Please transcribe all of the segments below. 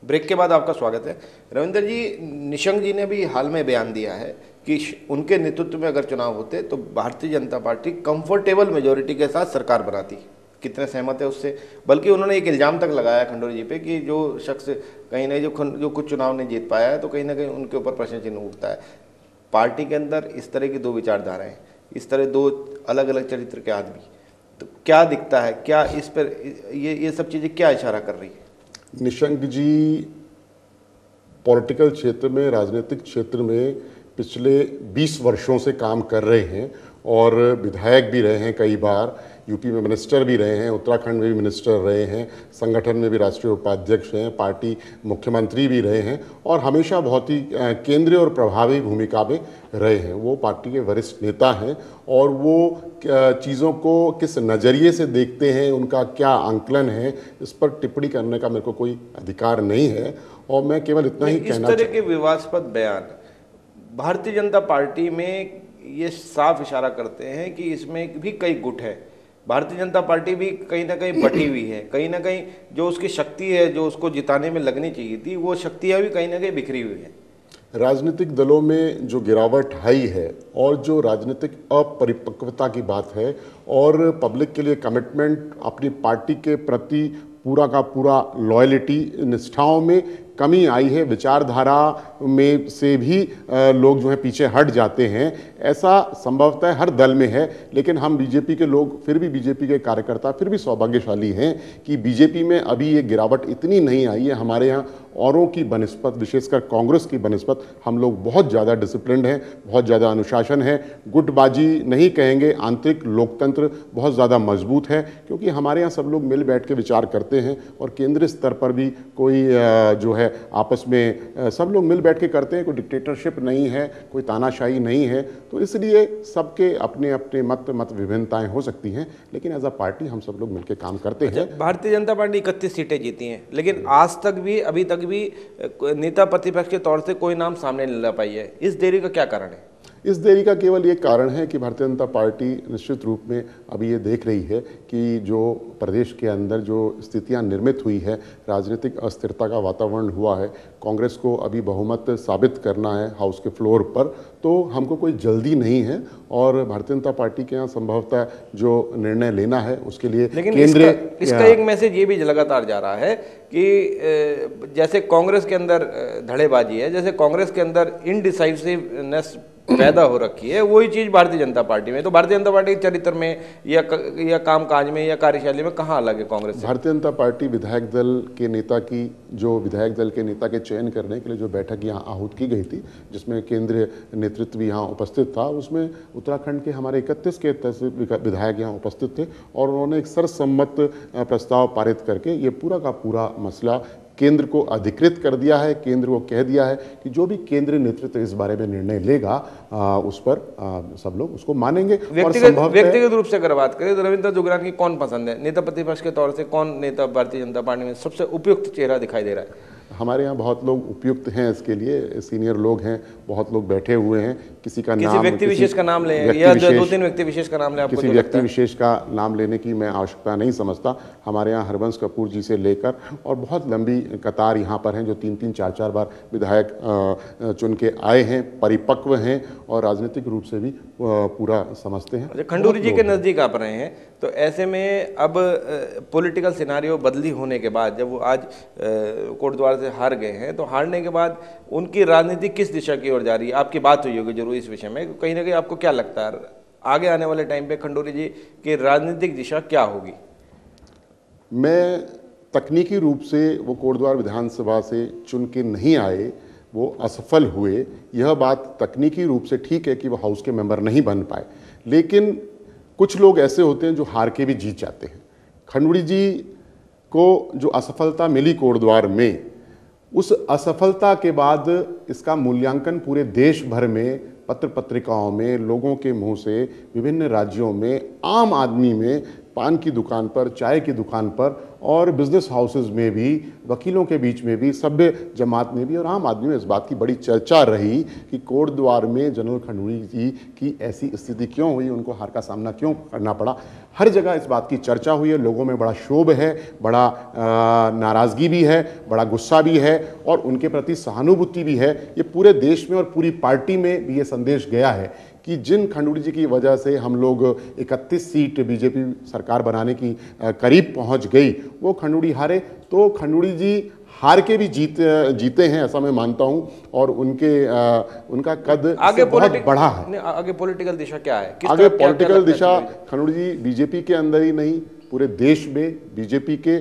Break के बाद आपका स्वागत है। रविंदर जी, निशंक जी ने भी हाल में बयान दिया है कि उनके नेतृत्व में अगर चुनाव होते तो Bharatiya Janata party comfortable majority के साथ सरकार बनाती। कितने सहमत है उससे? बल्कि उन्होंने एक इल्ज़ाम तक लगाया खंडूरी जी पे कि जो शख्स कहीं ना जो कुछ चुनाव नहीं जीत पाया है तो कहीं ना कहीं उनके ऊपर प्रश्न चिन्ह उठता है। पार्टी के अंदर इस तरह की दो विचारधाराएं, इस तरह दो अलग अलग चरित्र के आदमी, तो क्या दिखता है, क्या इस पर ये सब चीज़ें क्या इशारा कर रही है? निशंक जी पॉलिटिकल क्षेत्र में, राजनीतिक क्षेत्र में पिछले 20 वर्षों से काम कर रहे हैं और विधायक भी रहे हैं, कई बार यूपी में मिनिस्टर भी रहे हैं, उत्तराखंड में भी मिनिस्टर रहे हैं, संगठन में भी राष्ट्रीय उपाध्यक्ष हैं, पार्टी मुख्यमंत्री भी रहे हैं और हमेशा बहुत ही केंद्रीय और प्रभावी भूमिका में रहे हैं। वो पार्टी के वरिष्ठ नेता हैं और वो चीज़ों को किस नज़रिए से देखते हैं, उनका क्या आंकलन है, इस पर टिप्पणी करने का मेरे को कोई अधिकार नहीं है। और मैं केवल इतना ही कहना, इस तरह के विवादास्पद बयान भारतीय जनता पार्टी में ये साफ इशारा करते हैं कि इसमें भी कई गुट है। भारतीय जनता पार्टी भी कहीं ना कहीं बटी हुई है, कहीं ना कहीं जो उसकी शक्ति है, जो उसको जिताने में लगनी चाहिए थी, वो शक्तियाँ भी कहीं ना कहीं बिखरी हुई है। राजनीतिक दलों में जो गिरावट आई है और जो राजनीतिक अपरिपक्वता की बात है और पब्लिक के लिए कमिटमेंट, अपनी पार्टी के प्रति पूरा का पूरा लॉयल्टी, निष्ठाओं में कमी आई है, विचारधारा में से भी लोग जो है पीछे हट जाते हैं, ऐसा संभवतः हर दल में है। लेकिन हम बीजेपी के लोग, फिर भी बीजेपी के कार्यकर्ता फिर भी सौभाग्यशाली हैं कि बीजेपी में अभी ये गिरावट इतनी नहीं आई है। हमारे यहाँ औरों की बनस्पत, विशेषकर कांग्रेस की बनस्पत, हम लोग बहुत ज़्यादा डिसिप्लिन्ड हैं, बहुत ज़्यादा अनुशासन है, गुटबाजी नहीं कहेंगे, आंतरिक लोकतंत्र बहुत ज़्यादा मजबूत है, क्योंकि हमारे यहाँ सब लोग मिल बैठ के विचार करते हैं और केंद्रीय स्तर पर भी कोई जो है आपस में सब लोग मिल बैठ के करते हैं। कोई डिक्टेटरशिप नहीं है, कोई तानाशाही नहीं है, तो इसलिए सबके अपने अपने मत विभिन्नताएं हो सकती हैं, लेकिन एज अ पार्टी हम सब लोग मिलकर काम करते हैं। भारतीय जनता पार्टी 31 सीटें जीती हैं, लेकिन आज तक भी, अभी तक भी नेता प्रतिपक्ष के तौर से कोई नाम सामने नहीं ला पाई है। इस देरी का क्या कारण है? इस देरी का केवल ये कारण है कि भारतीय जनता पार्टी निश्चित रूप में अभी ये देख रही है कि जो प्रदेश के अंदर जो स्थितियां निर्मित हुई है, राजनीतिक अस्थिरता का वातावरण हुआ है, कांग्रेस को अभी बहुमत साबित करना है हाउस के फ्लोर पर, तो हमको कोई जल्दी नहीं है और भारतीय जनता पार्टी के यहाँ संभवतः जो निर्णय लेना है उसके लिए केंद्रीय इसका एक मैसेज ये भी लगातार जा रहा है कि जैसे कांग्रेस के अंदर धड़ेबाजी है, जैसे कांग्रेस के अंदर इनडिसाइसिवनेस पैदा हो रखी है, वही चीज़ भारतीय जनता पार्टी में। तो भारतीय जनता पार्टी के चरित्र में या कामकाज में या कार्यशैली में कहाँ अलग है कांग्रेस से? भारतीय जनता पार्टी विधायक दल के नेता की, जो विधायक दल के नेता के चयन करने के लिए जो बैठक यहाँ आहूत की गई थी, जिसमें केंद्रीय नेतृत्व भी यहाँ उपस्थित था, उसमें उत्तराखंड के हमारे 31 के विधायक यहाँ उपस्थित थे और उन्होंने एक सर्वसम्मत प्रस्ताव पारित करके ये पूरा का पूरा मसला केंद्र को अधिकृत कर दिया है। केंद्र को कह दिया है कि जो भी केंद्रीय नेतृत्व इस बारे में निर्णय लेगा उस पर सब लोग उसको मानेंगे। व्यक्तिगत रूप से अगर बात करें तो रविंद्र जुगरानी कौन पसंद है? नेता प्रतिपक्ष के तौर से कौन नेता भारतीय जनता पार्टी में सबसे उपयुक्त चेहरा दिखाई दे रहा है? हमारे यहाँ बहुत लोग उपयुक्त हैं इसके लिए, सीनियर लोग हैं, बहुत लोग बैठे हुए हैं। किसी का नाम, व्यक्ति विशेष का नाम लें या 2-3 व्यक्ति विशेष का नाम लें, किसी व्यक्ति विशेष का नाम लेने की मैं आवश्यकता नहीं समझता। हमारे यहाँ हरबंस कपूर जी से लेकर और बहुत लंबी कतार यहाँ पर हैं जो 3-3, 4-4 बार विधायक चुन के आए हैं, परिपक्व हैं और राजनीतिक रूप से भी पूरा समझते हैं। खंडूरी जी के नज़दीक आप रहे हैं, तो ऐसे में अब पॉलिटिकल सिनारियो बदली होने के बाद, जब वो आज कोटद्वार से हार गए हैं, तो हारने के बाद उनकी राजनीति किस दिशा की ओर जा रही है? आपकी बात हुई होगी जरूर इस विषय में, कहीं ना कहीं आपको क्या लगता है आगे आने वाले टाइम पे खंडूरी जी की राजनीतिक दिशा क्या होगी? मैं तकनीकी रूप से वो कोटद्वार विधानसभा से चुन के नहीं आए, वो असफल हुए, यह बात तकनीकी रूप से ठीक है कि वो हाउस के मेंबर नहीं बन पाए, लेकिन कुछ लोग ऐसे होते हैं जो हार के भी जीत जाते हैं। खंडूरी जी को जो असफलता मिली कोटद्वार में, उस असफलता के बाद इसका मूल्यांकन पूरे देश भर में, पत्र पत्रिकाओं में, लोगों के मुंह से, विभिन्न राज्यों में, आम आदमी में, पान की दुकान पर, चाय की दुकान पर और बिजनेस हाउसेज में भी, वकीलों के बीच में भी, सभ्य जमात में भी और आम आदमी में इस बात की बड़ी चर्चा रही कि कोटद्वार में जनरल खंडूड़ी जी की ऐसी स्थिति क्यों हुई, उनको हार का सामना क्यों करना पड़ा। हर जगह इस बात की चर्चा हुई है, लोगों में बड़ा क्षोभ है, बड़ा नाराज़गी भी है, बड़ा गुस्सा भी है और उनके प्रति सहानुभूति भी है। ये पूरे देश में और पूरी पार्टी में भी ये संदेश गया है कि जिन खंडूड़ी जी की वजह से हम लोग 31 सीट बीजेपी सरकार बनाने की करीब पहुंच गई, वो खंडूड़ी हारे, तो खंडूड़ी जी हार के भी जीते हैं, ऐसा मैं मानता हूं। और उनका कद आगे बहुत बड़ा है। आगे पॉलिटिकल दिशा क्या है? आगे पॉलिटिकल दिशा खंडूड़ी जी बीजेपी के अंदर ही नहीं, पूरे देश में बीजेपी के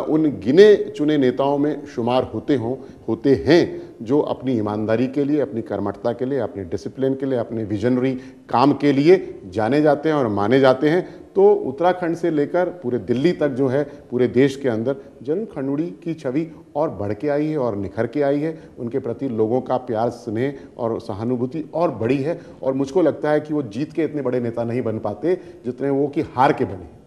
उन गिने चुने नेताओं में शुमार होते हैं जो अपनी ईमानदारी के लिए, अपनी कर्मठता के लिए, अपने डिसिप्लिन के लिए, अपने विजनरी काम के लिए जाने जाते हैं और माने जाते हैं। तो उत्तराखंड से लेकर पूरे दिल्ली तक जो है, पूरे देश के अंदर जनरल खंडूड़ी की छवि और बढ़ के आई है और निखर के आई है। उनके प्रति लोगों का प्यार, स्नेह और सहानुभूति और बड़ी है। और मुझको लगता है कि वो जीत के इतने बड़े नेता नहीं बन पाते जितने वो कि हार के बने।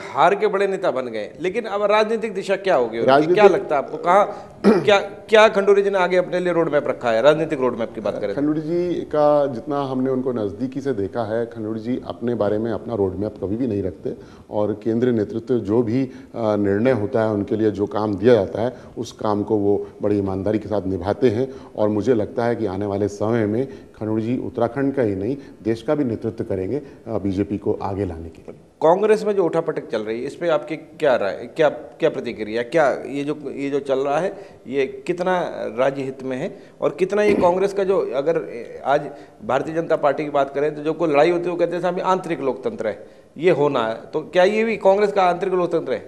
हार के बड़े नेता बन गए, लेकिन अब राजनीतिक दिशा क्या होगी? क्या लगता है आपको? कहाँ क्या खंडूड़ी जी ने आगे अपने लिए रोड मैप रखा है? राजनीतिक रोड मैप की बात करें, खंडूड़ी जी का जितना हमने उनको नज़दीकी से देखा है, खंडूड़ी जी अपने बारे में अपना रोड मैप कभी भी नहीं रखते और केंद्रीय नेतृत्व जो भी निर्णय होता है, उनके लिए जो काम दिया जाता है, उस काम को वो बड़ी ईमानदारी के साथ निभाते हैं। और मुझे लगता है कि आने वाले समय में खंडूड़ी जी उत्तराखंड का ही नहीं, देश का भी नेतृत्व करेंगे बीजेपी को आगे लाने के लिए। कांग्रेस में जो उठापटक चल रही है, इस पे आपकी क्या राय, क्या प्रतिक्रिया? क्या ये जो चल रहा है, ये कितना राज्य हित में है और कितना ये कांग्रेस का जो, अगर आज भारतीय जनता पार्टी की बात करें तो जो कोई लड़ाई होती है वो कहते हैं साहब आंतरिक लोकतंत्र है, ये होना है, तो क्या ये भी कांग्रेस का आंतरिक लोकतंत्र है?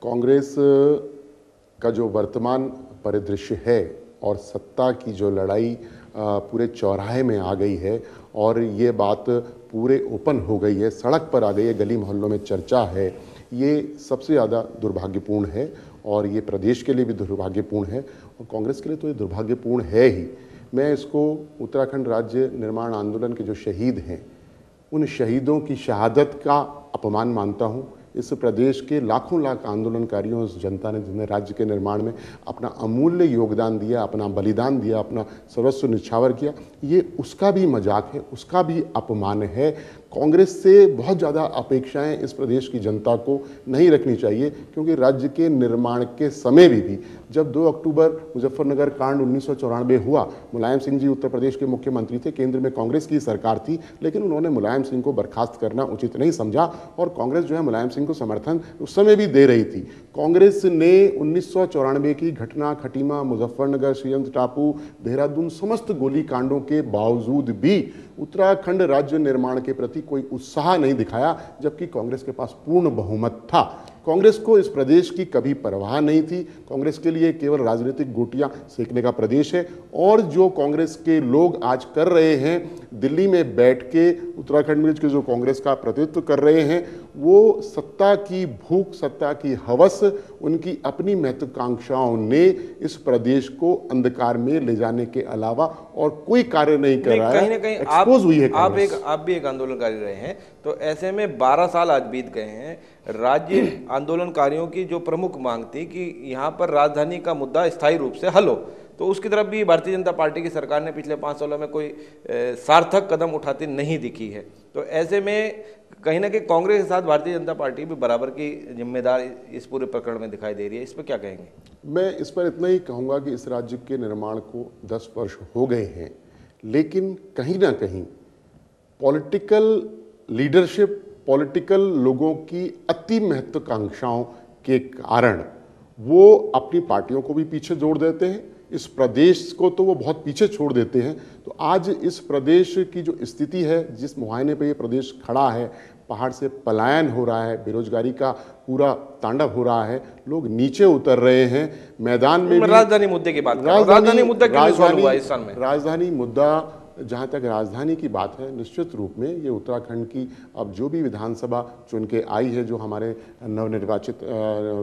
कांग्रेस का जो वर्तमान परिदृश्य है और सत्ता की जो लड़ाई पूरे चौराहे में आ गई है और ये बात पूरे ओपन हो गई है, सड़क पर आ गई है, गली मोहल्लों में चर्चा है, ये सबसे ज़्यादा दुर्भाग्यपूर्ण है और ये प्रदेश के लिए भी दुर्भाग्यपूर्ण है और कांग्रेस के लिए तो ये दुर्भाग्यपूर्ण है ही। मैं इसको उत्तराखंड राज्य निर्माण आंदोलन के जो शहीद हैं, उन शहीदों की शहादत का अपमान मानता हूँ। इस प्रदेश के लाखों लाख आंदोलनकारियों, उस जनता ने जिन्हें राज्य के निर्माण में अपना अमूल्य योगदान दिया, अपना बलिदान दिया, अपना सर्वस्व निछावर किया, ये उसका भी मजाक है, उसका भी अपमान है। कांग्रेस से बहुत ज़्यादा अपेक्षाएं इस प्रदेश की जनता को नहीं रखनी चाहिए, क्योंकि राज्य के निर्माण के समय भी जब 2 अक्टूबर मुजफ्फरनगर कांड 1994 हुआ, मुलायम सिंह जी उत्तर प्रदेश के मुख्यमंत्री थे, केंद्र में कांग्रेस की सरकार थी, लेकिन उन्होंने मुलायम सिंह को बर्खास्त करना उचित नहीं समझा और कांग्रेस जो है मुलायम सिंह को समर्थन उस समय भी दे रही थी। कांग्रेस ने 1994 की घटना, खटीमा, मुजफ्फरनगर, श्रीयंत टापू, देहरादून, समस्त गोली कांडों के बावजूद भी उत्तराखंड राज्य निर्माण के प्रति कोई उत्साह नहीं दिखाया, जबकि कांग्रेस के पास पूर्ण बहुमत था। कांग्रेस को इस प्रदेश की कभी परवाह नहीं थी। कांग्रेस के लिए केवल राजनीतिक गोटियां सेकने का प्रदेश है और जो कांग्रेस के लोग आज कर रहे हैं, दिल्ली में बैठ के उत्तराखंड में जो कांग्रेस का प्रतिनिधित्व कर रहे हैं, वो सत्ता की भूख, सत्ता की हवस, उनकी अपनी महत्वाकांक्षाओं ने इस प्रदेश को अंधकार में ले जाने के अलावा और कोई कार्य नहीं कर रहा है। कहीं ना कहीं एक्सपोज हुई है। आप भी एक आंदोलनकारी रहे हैं, तो ऐसे में 12 साल आज बीत गए हैं। राज्य आंदोलनकारियों की जो प्रमुख मांग थी कि यहाँ पर राजधानी का मुद्दा स्थायी रूप से हल हो, तो उसकी तरफ भी भारतीय जनता पार्टी की सरकार ने पिछले 5 सालों में कोई सार्थक कदम उठाती नहीं दिखी है। तो ऐसे में कहीं ना कहीं कांग्रेस के साथ भारतीय जनता पार्टी भी बराबर की जिम्मेदार इस पूरे प्रकरण में दिखाई दे रही है। इस पर क्या कहेंगे? मैं इस पर इतना ही कहूँगा कि इस राज्य के निर्माण को 10 वर्ष हो गए हैं, लेकिन कहीं ना कहीं पॉलिटिकल लीडरशिप, पॉलिटिकल लोगों की अति महत्वाकांक्षाओं के कारण वो अपनी पार्टियों को भी पीछे जोड़ देते हैं, इस प्रदेश को तो वो बहुत पीछे छोड़ देते हैं। तो आज इस प्रदेश की जो स्थिति है, जिस मुहायने पे ये प्रदेश खड़ा है, पहाड़ से पलायन हो रहा है, बेरोजगारी का पूरा तांडव हो रहा है, लोग नीचे उतर रहे हैं मैदान में। राजधानी मुद्दे की बात, राजधानी मुद्दा क्यों सॉल्व हुआ इस साल में? राजधानी मुद्दा, जहाँ तक राजधानी की बात है, निश्चित रूप में ये उत्तराखंड की अब जो भी विधानसभा चुन के आई है, जो हमारे नवनिर्वाचित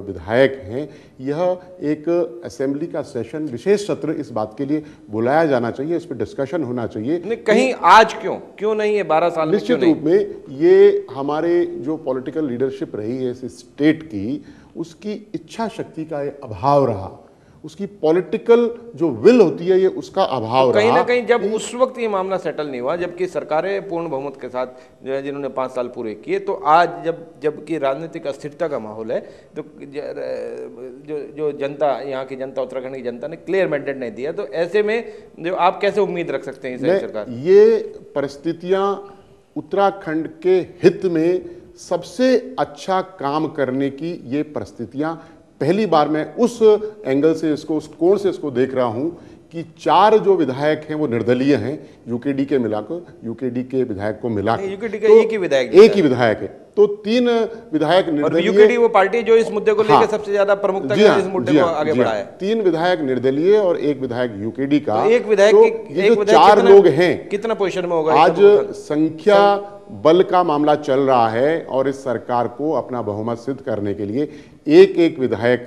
विधायक हैं, यह एक असेंबली का सेशन, विशेष सत्र इस बात के लिए बुलाया जाना चाहिए, इस पर डिस्कशन होना चाहिए। नहीं, कहीं आज क्यों नहीं ये 12 साल? निश्चित रूप में ये हमारे जो पॉलिटिकल लीडरशिप रही है इस स्टेट की, उसकी इच्छा शक्ति का ये अभाव रहा, उसकी पॉलिटिकल जो विल होती है ये उसका अभाव कहीं रहा। ना कहीं जब उस वक्त ये मामला सेटल नहीं हुआ, जबकि सरकारें पूर्ण बहुमत के साथ जो है जिन्होंने 5 साल पूरे किए, तो आज जबकि राजनीतिक अस्थिरता का माहौल है, तो जो जनता, यहाँ की जनता, उत्तराखंड की जनता ने क्लियर मैंडेट नहीं दिया, तो ऐसे में जो आप कैसे उम्मीद रख सकते हैं इस सरकार? ये परिस्थितियां उत्तराखंड के हित में सबसे अच्छा काम करने की ये परिस्थितियां, पहली बार मैं उस एंगल से इसको, उस कोण से इसको देख रहा हूं कि 4 जो विधायक हैं वो निर्दलीय हैं, यूकेडी के मिलाकर, यूकेडी के विधायक को मिला, यूकेडी का एक ही विधायक है, तो 3 विधायक निर्दलीय। यूकेडी वो पार्टी जो इस मुद्दे को लेकर सबसे ज्यादा प्रमुखता के साथ इस मुद्दे को आगे बढ़ाया है। 3 विधायक निर्दलीय और 1 विधायक यूकेडी का। तो एक विधायक ये जो 4 लोग हैं, कितना पोजीशन में होगा? आज संख्या बल का मामला चल रहा है और इस सरकार को अपना बहुमत सिद्ध करने के लिए एक विधायक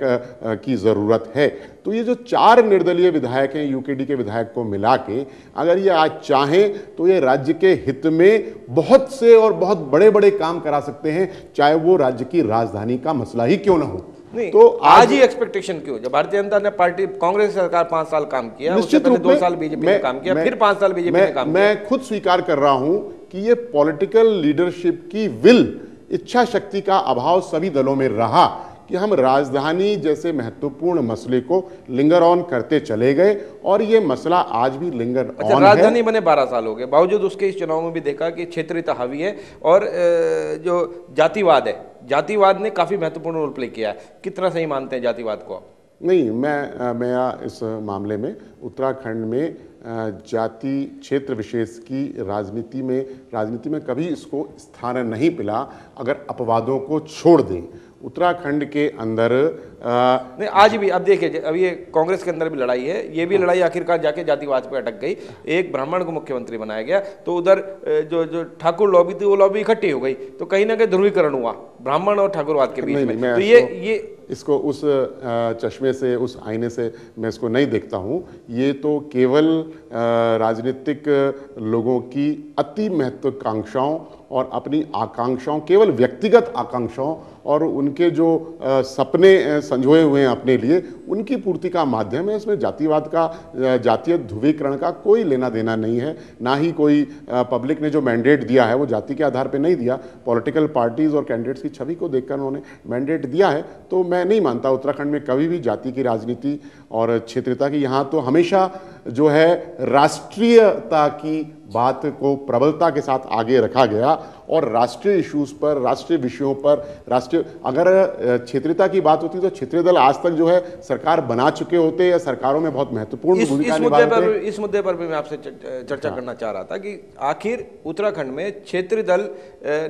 की जरूरत है। तो ये जो 4 निर्दलीय विधायक हैं यूकेडी के विधायक को मिला के, अगर ये आज चाहें तो ये राज्य के हित में बहुत से और बहुत बड़े बड़े काम करा सकते हैं, चाहे वो राज्य की राजधानी का मसला ही क्यों ना हो। नहीं, तो आज ही एक्सपेक्टेशन क्यों? जब भारतीय जनता ने पार्टी, कांग्रेस सरकार 5 साल काम किया, उससे पहले 2 साल बीजेपी ने काम किया, फिर 5 साल बीजेपी ने काम किया। मैं खुद स्वीकार कर रहा हूं कि ये पॉलिटिकल लीडरशिप की विल, इच्छा शक्ति का अभाव सभी दलों में रहा कि हम राजधानी जैसे महत्वपूर्ण मसले को लिंगर ऑन करते चले गए और ये मसला आज भी लिंगर ऑन है। राजधानी बने 12 साल हो गए, बावजूद उसके इस चुनाव में भी देखा कि क्षेत्रीयता हावी है और जो जातिवाद है, जातिवाद ने काफी महत्वपूर्ण रोल प्ले किया है। कितना सही मानते हैं जातिवाद को आप? नहीं, मैं इस मामले में उत्तराखंड में जाति क्षेत्र विशेष की राजनीति में कभी इसको स्थान नहीं मिला अगर अपवादों को छोड़ दें। उत्तराखंड के अंदर नहीं, आज भी अब देखिए, अभी ये कांग्रेस के अंदर भी लड़ाई है, ये भी लड़ाई आखिरकार जाके जातिवाद पे अटक गई। एक ब्राह्मण को मुख्यमंत्री बनाया गया, तो उधर जो ठाकुर लॉबी थी वो लॉबी इकट्ठी हो गई, तो कहीं ना कहीं ध्रुवीकरण हुआ ब्राह्मण और ठाकुरवाद के बीच में। तो ये इसको उस चश्मे से, उस आईने से मैं इसको नहीं देखता हूँ। ये तो केवल राजनीतिक लोगों की अति महत्वाकांक्षाओं और अपनी आकांक्षाओं, केवल व्यक्तिगत आकांक्षाओं और उनके जो सपने संजोए हुए हैं अपने लिए, उनकी पूर्ति का माध्यम है। इसमें जातिवाद का, जातीय ध्रुवीकरण का कोई लेना देना नहीं है। ना ही कोई पब्लिक ने जो मैंडेट दिया है वो जाति के आधार पर नहीं दिया, पॉलिटिकल पार्टीज और कैंडिडेट्स की छवि को देखकर उन्होंने मैंडेट दिया है। तो मैं नहीं मानता उत्तराखंड में कभी भी जाति की राजनीति और क्षेत्रीयता की, यहाँ तो हमेशा जो है राष्ट्रीयता की बात को प्रबलता के साथ आगे रखा गया और राष्ट्रीय इश्यूज पर, राष्ट्रीय विषयों पर, अगर क्षेत्रीयता की बात होती तो क्षेत्रीय दल आज तक जो है सरकार बना चुके होते या सरकारों में बहुत महत्वपूर्ण भूमिका निभा रहे थे। इस मुद्दे पर भी मैं आपसे चर्चा करना चाह रहा था कि आखिर उत्तराखंड में क्षेत्रीय दल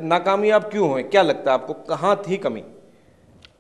नाकामयाब क्यों हुए? क्या लगता है आपको, कहाँ थी कमी?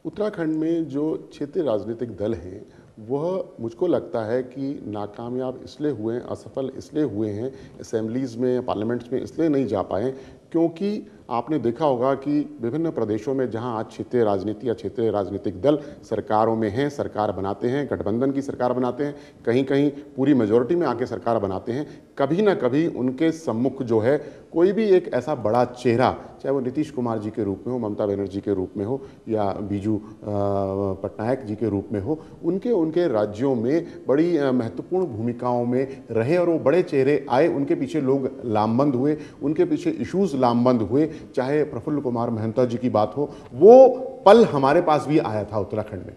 उत्तराखंड में जो क्षेत्रीय राजनीतिक दल हैं वह, मुझको लगता है कि नाकामयाब इसलिए हुए हैं, असफल इसलिए हुए हैं असेंबलीज़ में, पार्लियामेंट्स में इसलिए नहीं जा पाए क्योंकि आपने देखा होगा कि विभिन्न प्रदेशों में जहां आज क्षेत्रीय राजनीति या क्षेत्रीय राजनीतिक दल सरकारों में हैं, सरकार बनाते हैं, गठबंधन की सरकार बनाते हैं, कहीं कहीं पूरी मेजॉरिटी में आके सरकार बनाते हैं, कभी ना कभी उनके सम्मुख जो है कोई भी एक ऐसा बड़ा चेहरा, चाहे वो नीतीश कुमार जी के रूप में हो, ममता बनर्जी के रूप में हो या बीजू पटनायक जी के रूप में हो, उनके राज्यों में बड़ी महत्वपूर्ण भूमिकाओं में रहे और वो बड़े चेहरे आए, उनके पीछे लोग लामबंद हुए, उनके पीछे इश्यूज लामबंद हुए। चाहे प्रफुल्ल कुमार महंता जी की बात हो, वो पल हमारे पास भी आया था उत्तराखंड में।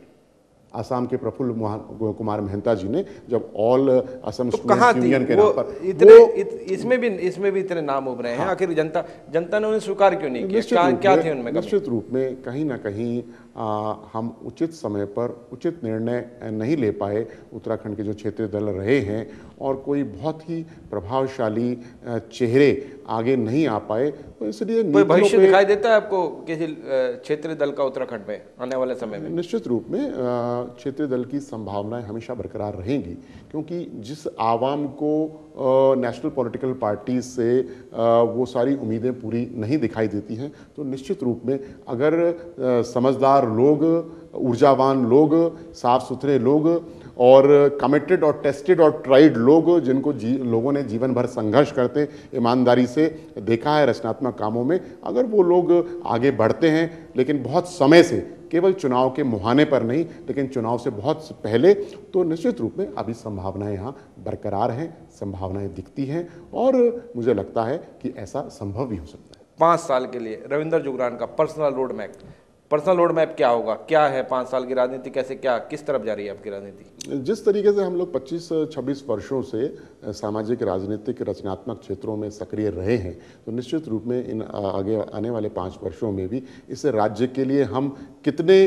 आसाम के प्रफुल्ल कुमार महंता जी ने जब ऑल असम स्टूडेंट्स यूनियन के नाम पर इसमें भी इतने नाम उभरे हैं। आखिर जनता ने उन्हें स्वीकार क्यों नहीं किया? क्या थे उनमें? निश्चित रूप में कहीं ना कहीं हम उचित समय पर उचित निर्णय नहीं ले पाए। उत्तराखंड के जो क्षेत्रीय दल रहे हैं और कोई बहुत ही प्रभावशाली चेहरे आगे नहीं आ पाए, तो इसलिए भविष्य दिखाई देता है आपको किसी क्षेत्रीय दल का उत्तराखंड में आने वाले समय में? निश्चित रूप में क्षेत्रीय दल की संभावनाएं हमेशा बरकरार रहेंगी क्योंकि जिस आवाम को नेशनल पॉलिटिकल पार्टी से वो सारी उम्मीदें पूरी नहीं दिखाई देती हैं, तो निश्चित रूप में अगर समझदार लोग, ऊर्जावान लोग, साफ सुथरे लोग और कमिटेड और टेस्टेड और ट्राइड लोग, जिनको लोगों ने जीवन भर संघर्ष करते ईमानदारी से देखा है रचनात्मक कामों में, अगर वो लोग आगे बढ़ते हैं, लेकिन बहुत समय से केवल चुनाव के मुहाने पर नहीं, लेकिन चुनाव से बहुत पहले। तो निश्चित रूप में अभी संभावनाएं यहाँ बरकरार हैं, संभावनाएं दिखती हैं और मुझे लगता है कि ऐसा संभव भी हो सकता है। 5 साल के लिए रविंद्र जुगरान का पर्सनल रोड मैप क्या होगा, क्या है 5 साल की राजनीति, कैसे क्या किस तरफ जा रही है आपकी राजनीति? जिस तरीके से हम लोग 25-26 वर्षों से सामाजिक राजनीतिक रचनात्मक क्षेत्रों में सक्रिय रहे हैं, तो निश्चित रूप में इन आगे आने वाले 5 वर्षों में भी इस राज्य के लिए हम कितने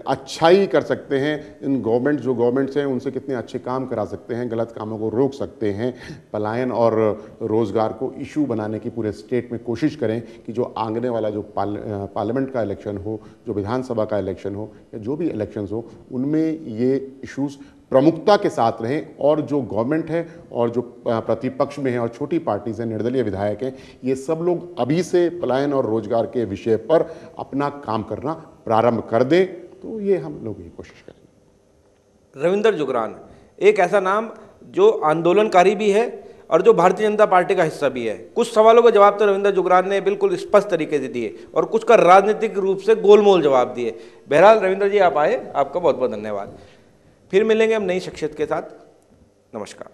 अच्छाई कर सकते हैं, इन गवर्नमेंट्स हैं उनसे कितने अच्छे काम करा सकते हैं, गलत कामों को रोक सकते हैं, पलायन और रोजगार को इशू बनाने की पूरे स्टेट में कोशिश करें कि जो आगने वाला जो पार्लियामेंट का इलेक्शन हो, जो विधानसभा का इलेक्शन हो या जो भी इलेक्शंस हो, उनमें ये इश्यूज प्रमुखता के साथ रहें और जो गवर्नमेंट है और जो प्रतिपक्ष में है और छोटी पार्टीज हैं, निर्दलीय विधायक हैं, ये सब लोग अभी से पलायन और रोजगार के विषय पर अपना काम करना प्रारंभ कर दें। तो ये हम लोग ये कोशिश करेंगे। रविंद्र जुगरान एक ऐसा नाम जो आंदोलनकारी भी है और जो भारतीय जनता पार्टी का हिस्सा भी है। कुछ सवालों का जवाब तो रविंद्र जुगरान ने बिल्कुल स्पष्ट तरीके से दिए और कुछ का राजनीतिक रूप से गोलमोल जवाब दिए। बहरहाल रविंद्र जी आप आए, आपका बहुत बहुत धन्यवाद। फिर मिलेंगे हम नई शख्सियत के साथ। नमस्कार।